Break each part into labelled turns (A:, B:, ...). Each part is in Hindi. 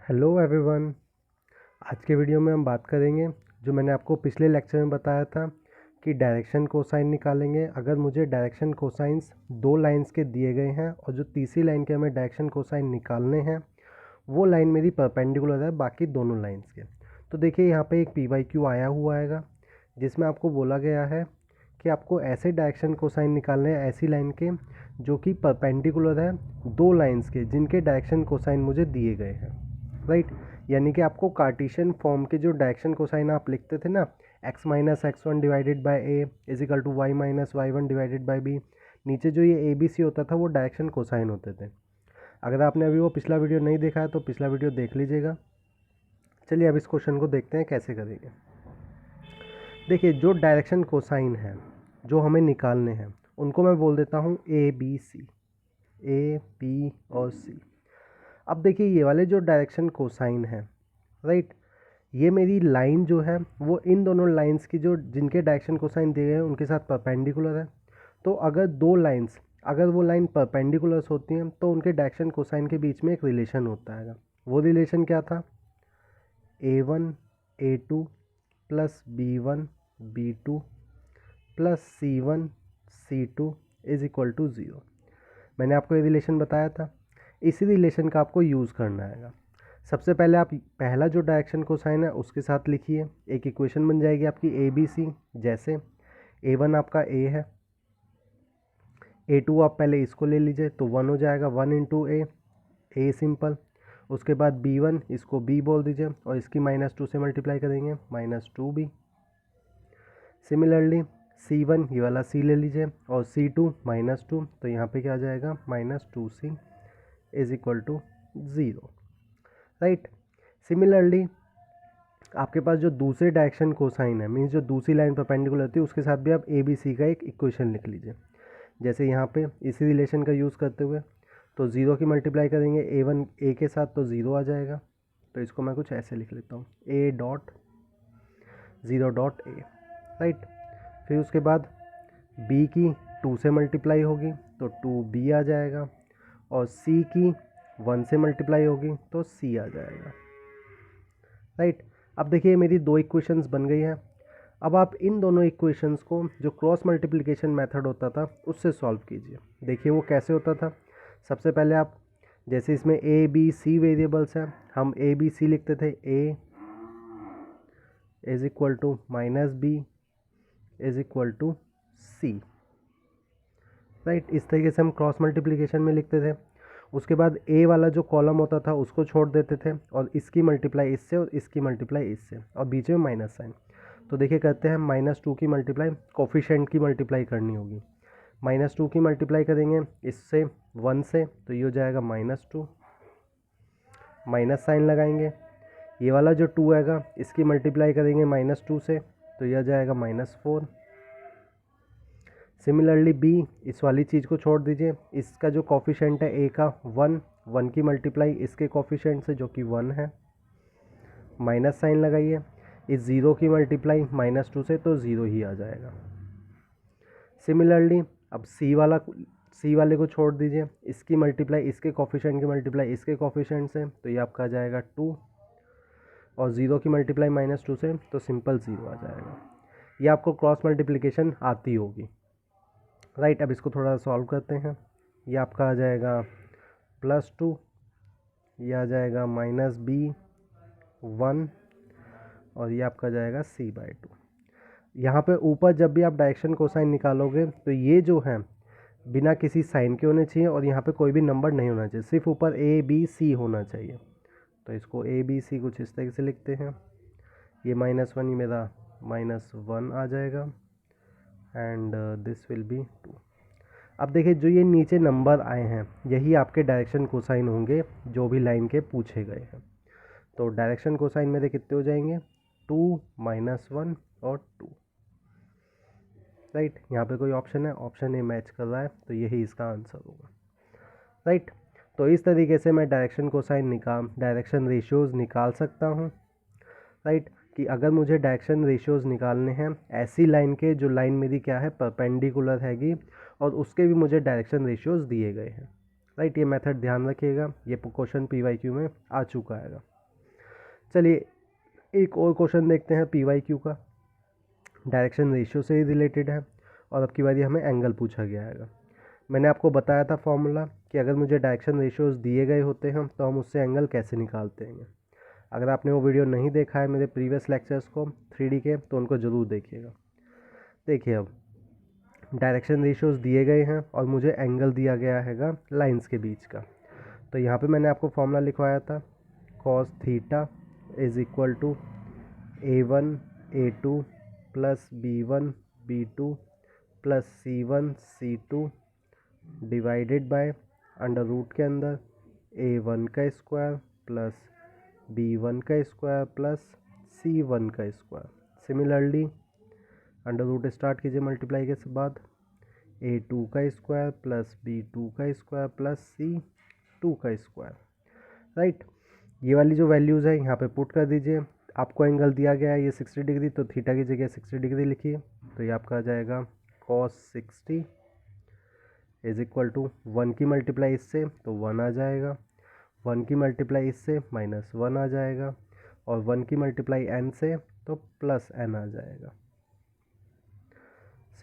A: Hello everyone. आज के वीडियो में हम बात करेंगे जो मैंने आपको पिछले लेक्चर में बताया था कि डायरेक्शन कोसाइन निकालेंगे। अगर मुझे डायरेक्शन कोसाइंस दो लाइंस के दिए गए हैं और जो तीसरी लाइन के हमें डायरेक्शन कोसाइन निकालने हैं वो लाइन मेरी परपेंडिकुलर है बाकी दोनों लाइंस के। तो देखिए यहाँ पे एक PYQ आया हुआ आएगा जिसमें आपको बोला गया है कि आपको ऐसे डायरेक्शन कोसाइन निकालने हैं ऐसी लाइन के जो कि परपेंडिकुलर है दो लाइंस के जिनके डायरेक्शन कोसाइन मुझे दिए गए हैं, राइट। यानी कि आपको कार्टेशियन फॉर्म के जो डायरेक्शन कोसाइन आप लिखते थे ना, x minus x1 divided by A is equal to y minus y1 divided by B, नीचे जो ये ABC होता था वो डायरेक्शन कोसाइन होते थे। अगर आपने अभी वो पिछला वीडियो नहीं देखा है तो पिछला वीडियो देख लीजिएगा। चलिए अब इस क्वेश्चन को देखते हैं कैसे करेंगे। देखिए जो डायरेक्शन कोसाइन है जो हमें निकालने हैं उनको मैं बोल देता हूँ ABC, A, B और C। अब देखिए ये वाले जो डायरेक्शन कोसाइन है, राइट, ये मेरी लाइन जो है वो इन दोनों लाइंस की जो जिनके डायरेक्शन कोसाइन दिए गए हैं उनके साथ परपेंडिकुलर है। तो अगर दो लाइंस अगर वो लाइन परपेंडिकुलर्स होती हैं तो उनके डायरेक्शन कोसाइन के बीच में एक रिलेशन होता है। वो रिलेशन क्या था? A1 A2 plus B1 B2 plus C1 C2 is equal to 0। मैंने आपको ये रिलेशन बताया था, इसी रिलेशन का आपको यूज़ करना है। सबसे पहले आप पहला जो डायरेक्शन कोसाइन है उसके साथ लिखिए, एक इक्वेशन बन जाएगी आपकी ABC। जैसे A1 आपका A है, A2 आप पहले इसको ले लीजिए तो 1 हो जाएगा, 1 इंटू A सिंपल। उसके बाद B1 इसको B बोल दीजिए और इसकी -2 से मल्टीप्लाई करेंगे, -2B। सिमिलरली C1 ये वाला C ले लीजिए और C2 -2, तो यहाँ पे क्या आ जाएगा -2C is equal to 0, right. Similarly आपके पास जो दूसरे डायरेक्शन कोसाइन है मीन्स जो दूसरी लाइन परपेंडिकुलर होती है उसके साथ भी आप ABC का एक इक्वेशन लिख लीजिए। जैसे यहाँ पे इसी रिलेशन का यूज़ करते हुए तो 0 की मल्टीप्लाई करेंगे A1 A के साथ तो 0 आ जाएगा। तो इसको मैं कुछ ऐसे लिख लेता हूँ, A dot 0 dot A, right. फिर उसके बाद B की 2 से मल्टीप्लाई होगी तो 2B आ जाएगा और C की 1 से मल्टीप्लाई होगी तो C आ जाएगा, राइट। अब देखिए मेरी दो इक्वेशंस बन गई हैं। अब आप इन दोनों इक्वेशंस को जो क्रॉस मल्टीप्लिकेशन मेथड होता था उससे सॉल्व कीजिए। देखिए वो कैसे होता था। सबसे पहले आप जैसे इसमें ABC वेरिएबल्स हैं, हम ABC लिखते थे, A is equal to -B is equal to C, right. इस तरीके से हम क्रॉस मल्टीप्लिकेशन में लिखते थे। उसके बाद A वाला जो कॉलम होता था उसको छोड़ देते थे और इसकी मल्टीप्लाई इससे और इसकी मल्टीप्लाई इससे और बीच में माइनस साइन। तो देखिए करते हैं, -2 की मल्टीप्लाई कोफिशिएंट की मल्टीप्लाई करनी होगी। -2 की मल्टीप्लाई करेंगे इससे 1 से तो ये हो जाएगा -2, माइनस साइन लगाएंगे। ये वाला जो 2 आएगा इसकी मल्टीप्लाई करेंगे -2 से तो यह जाएगा -4। सिमिलरली B, इस वाली चीज़ को छोड़ दीजिए, इसका जो कोफिशिएंट है A का 1 की मल्टीप्लाई इसके कोफिशिएंट से जो कि 1 है, माइनस साइन लगाइए। इस 0 की मल्टीप्लाई -2 से तो 0 ही आ जाएगा। सिमिलरली अब C वाले को छोड़ दीजिए, इसकी मल्टीप्लाई इसके कोफिशिएंट की मल्टीप्लाई इसके कोफिशिएंट से तो ये आपका आ जाएगा 2 और 0 की मल्टीप्लाई -2 से तो सिंपल 0 आ जाएगा। ये आपको क्रॉस मल्टीप्लिकेशन आती होगी, राइट। अब इसको थोड़ा सॉल्व करते हैं। ये आपका आ जाएगा +2, ये आ जाएगा -B1 और ये आपका जाएगा C/2। यहाँ पे ऊपर जब भी आप डायरेक्शन कोसाइन निकालोगे तो ये जो है बिना किसी साइन के होने चाहिए और यहाँ पे कोई भी नंबर नहीं होना चाहिए, सिर्फ ऊपर ABC होना चाहिए। तो इसको ABC कुछ इस तरीके से लिखते हैं। ये -1 ये मेरा -1 आ जाएगा एंड दिस विल बी 2। अब देखिए जो ये नीचे नंबर आए हैं यही आपके डायरेक्शन कोसाइन होंगे जो भी लाइन के पूछे गए हैं। तो डायरेक्शन कोसाइन मेरे कितने हो जाएंगे? 2 -1 और 2, राइट। यहाँ पे कोई ऑप्शन है, ऑप्शन ए मैच कर रहा है तो यही इसका आंसर होगा, राइट। तो इस तरीके से मैं डायरेक्शन रेशियोज़ निकाल सकता हूँ, राइट। कि अगर मुझे डायरेक्शन रेशियोज़ निकालने हैं ऐसी लाइन के जो लाइन मेरी क्या है परपेंडिकुलर हैगी और उसके भी मुझे डायरेक्शन रेशियोज़ दिए गए हैं, राइट। ये मेथड ध्यान रखिएगा, ये क्वेश्चन PYQ में आ चुका है। चलिए एक और क्वेश्चन देखते हैं PYQ का, डायरेक्शन रेशियो से ही रिलेटेड है, और अब की बारी हमें एंगल पूछा गया है। मैंने आपको बताया था फॉर्मूला कि अगर मुझे डायरेक्शन रेशियोज दिए गए होते हैं तो हम उससे एंगल कैसे निकालते हैं। अगर आपने वो वीडियो नहीं देखा है मेरे प्रीवियस लेक्चर्स को 3D के, तो उनको ज़रूर देखिएगा। देखिए अब डायरेक्शन रेशियोज दिए गए हैं और मुझे एंगल दिया गया हैगा लाइंस के बीच का। तो यहाँ पे मैंने आपको फॉर्मूला लिखवाया था, cos theta is equal to A1 A2 plus B1 B2 plus C1 C2 divided by under root के अंदर A1 का स्क्वायर प्लस B1 का स्क्वायर प्लस C1 का square. Similarly under root start कीजिए मल्टीप्लाई के बाद, A2 का स्क्वायर प्लस B2 का स्क्वायर प्लस C2 का स्क्वायर। राइट, ये वाली जो वैल्यूज़ है यहाँ पे पुट कर दीजिए। आपको एंगल दिया गया है ये 60 डिग्री, तो थीटा की जगह 60 डिग्री लिखिए, तो ये आपका आ जाएगा cos 60 इज इक्वल टू 1 की मल्टीप्लाई इससे तो 1 आ जाएगा, 1 की मल्टीप्लाई इससे -1 आ जाएगा, और 1 की मल्टीप्लाई n से तो प्लस n आ जाएगा।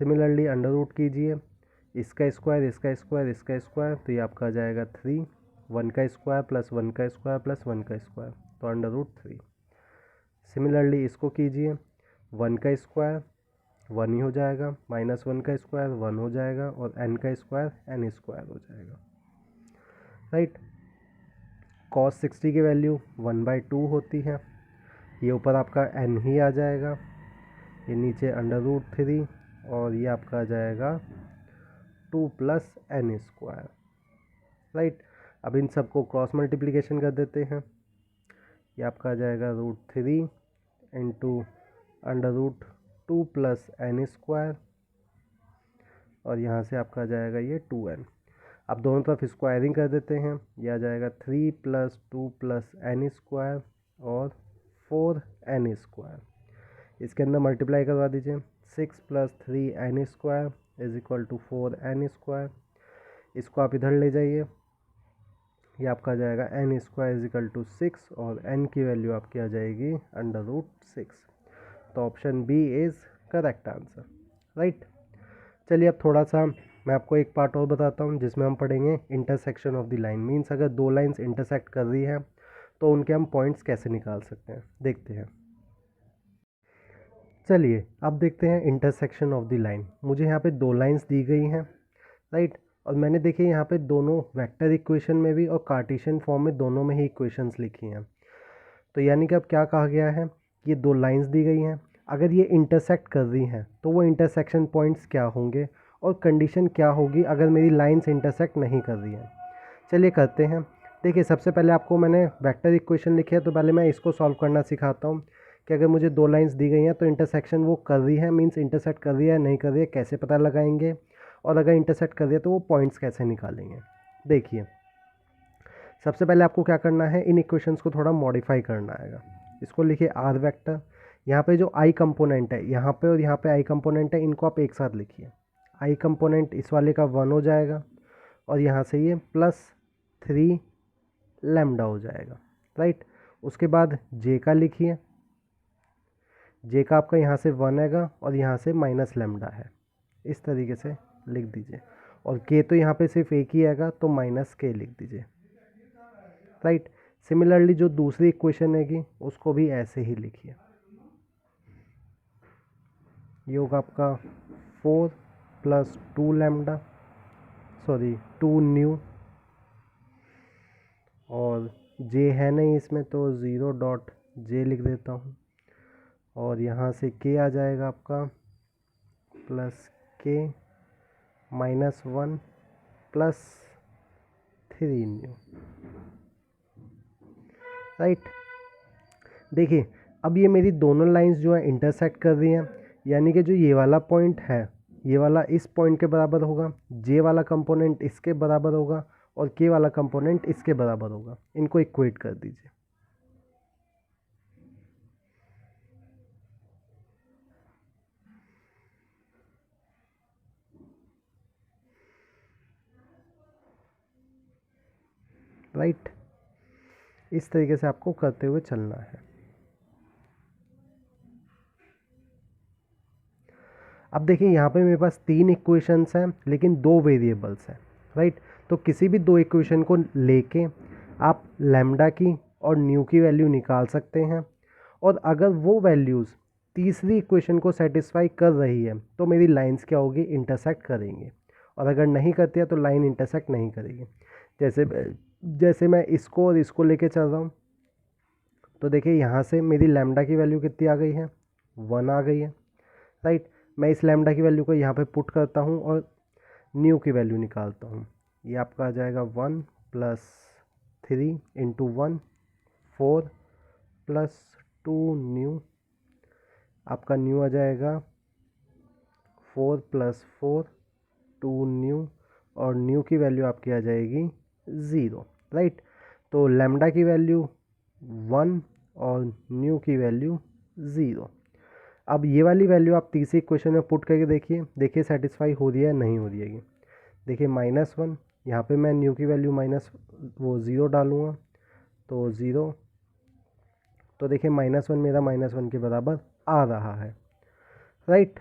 A: सिमिलरली अंडर रूट कीजिए, इसका स्क्वायर इसका स्क्वायर इसका स्क्वायर, तो ये आपका आ जाएगा 3, 1 का स्क्वायर प्लस 1 का स्क्वायर प्लस 1 का स्क्वायर, तो अंडर रूट 3। सिमिलरली इसको कीजिए, 1 का स्क्वायर 1 ही हो जाएगा, -1 का स्क्वायर 1 हो जाएगा, और n का स्क्वायर n स्क्वायर हो जाएगा। राइट, cos 60 की वैल्यू 1/2 होती है, ये ऊपर आपका n ही आ जाएगा, ये नीचे अंडर रूट 3, और ये आपका आ जाएगा 2 प्लस n स्क्वायर। राइट, अब इन सबको क्रॉस मल्टीप्लिकेशन कर देते हैं, ये आपका आ जाएगा √3 into under root 2 plus n square, और यहाँ से आपका आ जाएगा ये 2n। अब दोनों तरफ स्क्वायरिंग कर देते हैं, ये आ जाएगा 3 प्लस 2 प्लस n स्क्वायर और 4n स्क्वायर। इसके अंदर मल्टीप्लाई करवा दीजिए, 6 plus 3n square is equal to 4n square. इसको आप इधर ले जाइए, ये आपका आ जाएगा n square is equal to 6, और n की वैल्यू आपकी आ जाएगी अंडर रूट 6। तो option B is correct answer. Right, चलिए अब थोड़ा सा मैं आपको एक पार्ट और बताता हूँ जिसमें हम पढ़ेंगे intersection of the line. Means अगर दो लाइंस इंटरसेक्ट कर रही है तो उनके हम पॉइंट्स कैसे निकाल सकते हैं, देखते हैं। चलिए अब देखते हैं इंटरसेक्शन ऑफ द लाइन। मुझे यहाँ पे दो लाइंस दी गई हैं, राइट, और मैंने देखिए यहाँ पे दोनों वेक्टर इक्वेशन में भी और कार्टेशियन फॉर्म में दोनों में ही इक्वेशंस लिखी हैं। तो यानी कि अब क्या कहा गया है, ये दो लाइंस दी गई हैं, अगर ये इंटरसेक्ट कर रही हैं तो वो इंटरसेक्शन पॉइंट्स क्या होंगे और कंडीशन क्या होगी अगर मेरी लाइंस इंटरसेक्ट नहीं कर रही हैं। चलिए करते हैं। देखिए सबसे पहले आपको मैंने वेक्टर इक्वेशन लिखी है, तो पहले मैं इसको सॉल्व करना सिखाता हूँ कि अगर मुझे दो लाइंस दी गई हैं तो इंटरसेक्शन वो कर रही है, मीन्स इंटरसेक्ट कर रही है नहीं कर रही है कैसे पता लगाएंगे, और अगर इंटरसेक्ट कर रही है तो वो पॉइंट्स कैसे निकालेंगे। देखिए सबसे पहले आपको क्या करना है, इन इक्वेशंस को थोड़ा मॉडिफाई करना आएगा। इसको लिखिए आर वेक्टर, यहाँ पे जो आई कंपोनेंट है यहाँ पे और यहाँ पे आई कंपोनेंट है, इनको आप एक साथ लिखिए। आई कंपोनेंट इस वाले का 1 हो जाएगा, और यहाँ से ये +3 लैम्डा हो जाएगा। राइट, उसके बाद जे का लिखिए, जे का आपका यहाँ से 1 आएगा और यहाँ से माइनस लैम्डा है, इस तरीके से लिख दीजिए। और के तो यहाँ पे सिर्फ एक ही आएगा तो -k लिख दीजिए। राइट, सिमिलरली जो दूसरी इक्वेशन हैगी उसको भी ऐसे ही लिखिए। ये होगा आपका 4 + 2 लैम्डा, सॉरी 2 न्यू, और जे है नहीं इसमें तो 0.j लिख देता हूँ, और यहाँ से k आ जाएगा आपका +k -1 +3 न्यू। राइट, देखिए अब ये मेरी दोनों लाइंस जो है इंटरसेक्ट कर रही हैं, यानी कि जो ये वाला पॉइंट है ये वाला इस पॉइंट के बराबर होगा, जे वाला कंपोनेंट इसके बराबर होगा, और के वाला कंपोनेंट इसके बराबर होगा। इनको इक्वेट कर दीजिए। राइट, इस तरीके से आपको करते हुए चलना है। अब देखिए यहाँ पे मेरे पास 3 इक्वेशंस हैं लेकिन 2 वेरिएबल्स हैं, राइट। तो किसी भी 2 इक्वेशन को लेके आप लैम्डा की और न्यू की वैल्यू निकाल सकते हैं, और अगर वो वैल्यूज़ तीसरी इक्वेशन को सेटिस्फाई कर रही है तो मेरी लाइंस क्या होगी, इंटरसेक्ट करेंगे, और अगर नहीं करती है तो लाइन इंटरसेक्ट नहीं करेगी। जैसे जैसे मैं इसको और इसको लेके चल रहा हूँ, तो देखिए यहाँ से मेरी लैम्डा की वैल्यू कितनी आ गई है, 1 आ गई है, राइट। मैं इस लैम्डा की वैल्यू को यहाँ पे पुट करता हूँ और न्यू की वैल्यू निकालता हूँ। ये आपका आ जाएगा 1 + 3 × 1 4 + 2 न्यू, आपका न्यू आ जाएगा 4 + 4 2 न्यू, और न्यू की वैल्यू आपकी आ जाएगी 0, राइट। तो लैम्डा की वैल्यू 1 और न्यू की वैल्यू 0। अब ये वाली वैल्यू आप तीसरी इक्वेशन में पुट करके देखिए सेटिस्फाई हो रही है नहीं हो रही है। देखिए -1, यहाँ पे मैं न्यू की वैल्यू -0 डालूँगा तो 0, तो देखिए -1 मेरा -1 के बराबर आ रहा है, राइट।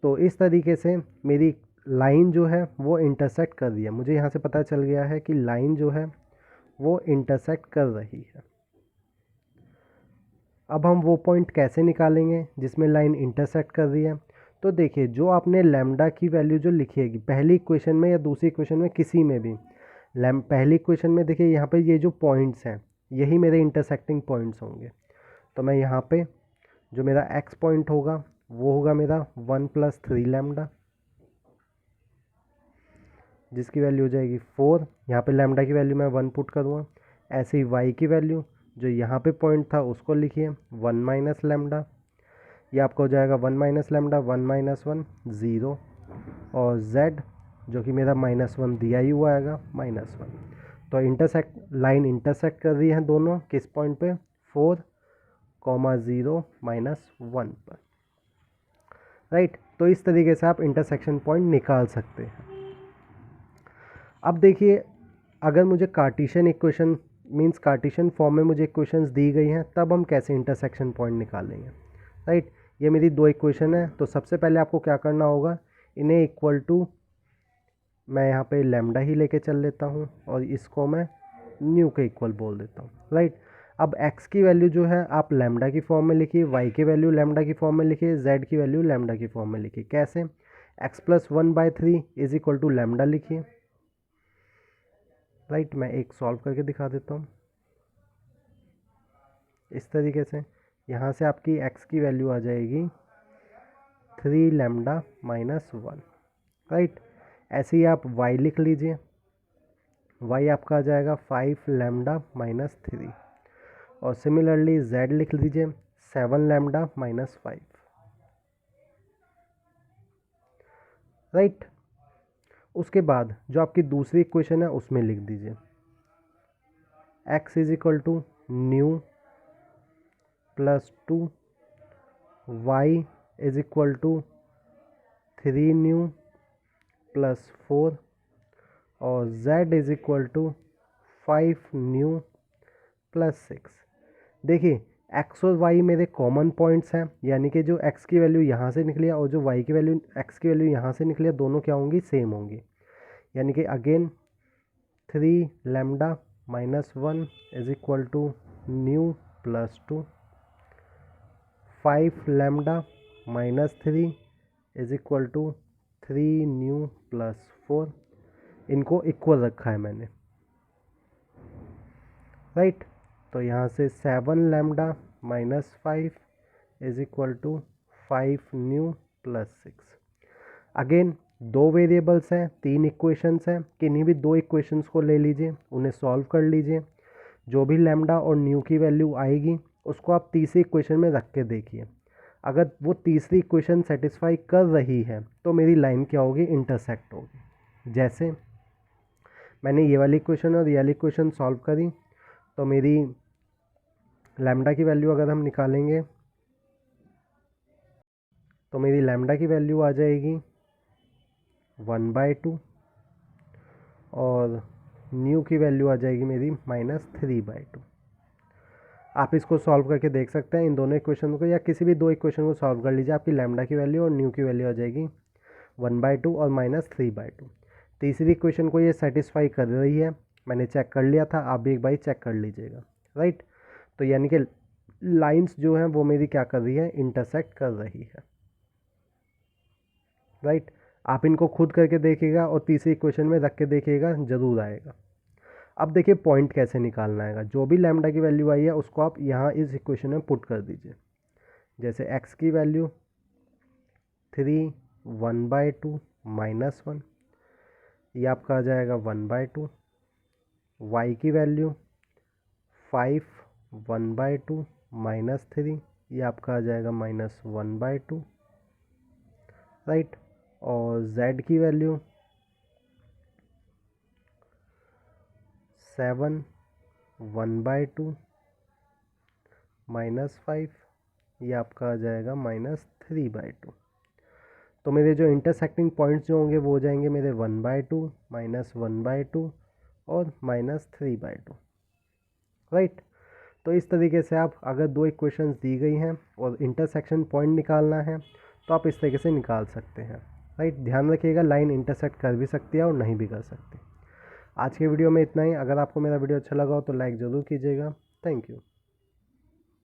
A: तो इस तरीके से मेरी लाइन जो है वो इंटरसेक्ट कर रही है। मुझे यहाँ से पता चल गया है कि लाइन जो है वो इंटरसेक्ट कर रही है। अब हम वो पॉइंट कैसे निकालेंगे जिसमें लाइन इंटरसेक्ट कर रही है। तो देखिए जो आपने लैम्डा की वैल्यू जो लिखिएगी पहली इक्वेशन में या दूसरी इक्वेशन में किसी में भी, पहली इक्वेशन में देखिए यहाँ पे ये जो पॉइंट्स हैं यही मेरे इंटरसेक्टिंग पॉइंट्स होंगे। तो मैं यहाँ पे जो मेरा एक्स पॉइंट होगा वो होगा मेरा 1 + 3 लैम्डा, जिसकी वैल्यू हो जाएगी 4। यहाँ पे लैम्डा की वैल्यू मैं 1 पुट करूँगा। ऐसे ही वाई की वैल्यू जो यहाँ पे पॉइंट था उसको लिखिए 1 - लैम्डा, ये आपका हो जाएगा 1 - लैम्डा 1 - 1 0, और z जो कि मेरा -1 दिया ही हुआ आएगा -1। तो लाइन इंटरसेक्ट कर रही है दोनों किस पॉइंट पे, 4, 0 -1 पर, राइट। तो इस तरीके से आप इंटरसेक्शन पॉइंट निकाल सकते हैं। अब देखिए अगर मुझे Cartesian equation means Cartesian form में मुझे इक्वेशंस दी गई हैं तब हम कैसे इंटरसेक्शन पॉइंट निकालेंगे, राइट। ये मेरी 2 इक्वेशन है, तो सबसे पहले आपको क्या करना होगा, इन्हें इक्वल टू मैं यहाँ पे लैम्डा ही लेके चल लेता हूँ और इसको मैं न्यू के इक्वल बोल देता हूँ, राइट। अब x की वैल्यू जो है आप लैम्डा की फॉर्म में लिखिए, y की वैल्यू लैम्डा की फॉर्म में लिखिए, z की वैल्यू लैम्डा की फॉर्म में लिखिए। कैसे, x + 1/3 = लैम्डा लिखिए, राइट। मैं एक सॉल्व करके दिखा देता हूँ इस तरीके से। यहाँ से आपकी x की वैल्यू आ जाएगी 3 लैम्डा -1, राइट। ऐसे ही आप y लिख लीजिए, y आपका आ जाएगा 5 लैम्डा -3, और सिमिलरली z लिख लीजिए 7 लैम्डा -5, राइट। उसके बाद जो आपकी दूसरी इक्वेशन है उसमें लिख दीजिए x = न्यू +2, y = 3 न्यू +4, और z = 5 न्यू +6। देखिए x और y मेरे कॉमन पॉइंट्स हैं, यानी कि जो x की वैल्यू यहाँ से निकली है और जो y की वैल्यू x की वैल्यू यहाँ से निकली है दोनों क्या होंगी, सेम होंगी। यानी कि again 3 lambda -1 = new +2, 5 lambda -3 = 3 new +4। इनको इक्वल रखा है मैंने, राइट। तो यहाँ से 7 लैम्डा -5 = 5 न्यू +6। अगेन 2 वेरिएबल्स हैं, 3 इक्वेशंस हैं, किन्हीं भी 2 इक्वेशंस को ले लीजिए, उन्हें सॉल्व कर लीजिए। जो भी लैम्डा और न्यू की वैल्यू आएगी उसको आप तीसरी इक्वेशन में रख के देखिए। अगर वो तीसरी इक्वेशन सेटिस्फाई कर रही है तो मेरी लाइन क्या होगी, इंटरसेक्ट होगी। जैसे मैंने ये वाली इक्वेशन और ये वाली इक्वेशन सॉल्व करी, तो मेरी लैम्डा की वैल्यू अगर हम निकालेंगे तो मेरी लैम्डा की वैल्यू आ जाएगी 1/2, और न्यू की वैल्यू आ जाएगी मेरी -3/2, आप इसको सॉल्व करके देख सकते हैं इन दोनों इक्वेशन को, या किसी भी दो इक्वेशन को सॉल्व कर लीजिए, आपकी लैम्डा की वैल्यू और न्यू की वैल्यू आ जाएगी 1/2 और -3/2। तीसरी इक्वेशन को ये सेटिस्फाई कर रही है, मैंने चेक कर लिया था, आप भी एक बार चेक कर लीजिएगा, राइट। तो यानी कि लाइंस जो हैं वो मेरी क्या कर रही है, इंटरसेक्ट कर रही है, राइट। आप इनको खुद करके देखिएगा और तीसरी इक्वेशन में रख के देखिएगा, ज़रूर आएगा। अब देखिए पॉइंट कैसे निकालना आएगा, जो भी लैम्डा की वैल्यू आई है उसको आप यहाँ इस इक्वेशन में पुट कर दीजिए। जैसे x की वैल्यू 3 1/2 -1, ये आपका आ जाएगा 1/2। y की वैल्यू 5 1/2 -3, ये आपका आ जाएगा -1/2, राइट। और z की वैल्यू 7 1/2 -5, ये आपका आ जाएगा -3/2। तो मेरे जो इंटरसेक्टिंग पॉइंट्स जो होंगे वो हो जाएंगे मेरे 1/2 -1/2 और -3/2, राइट। तो इस तरीके से आप अगर दो इक्वेशंस दी गई हैं और इंटरसेक्शन पॉइंट निकालना है तो आप इस तरीके से निकाल सकते हैं, राइट। ध्यान रखिएगा लाइन इंटरसेक्ट कर भी सकती है और नहीं भी कर सकती। आज के वीडियो में इतना ही। अगर आपको मेरा वीडियो अच्छा लगा हो तो लाइक ज़रूर कीजिएगा। Thank you.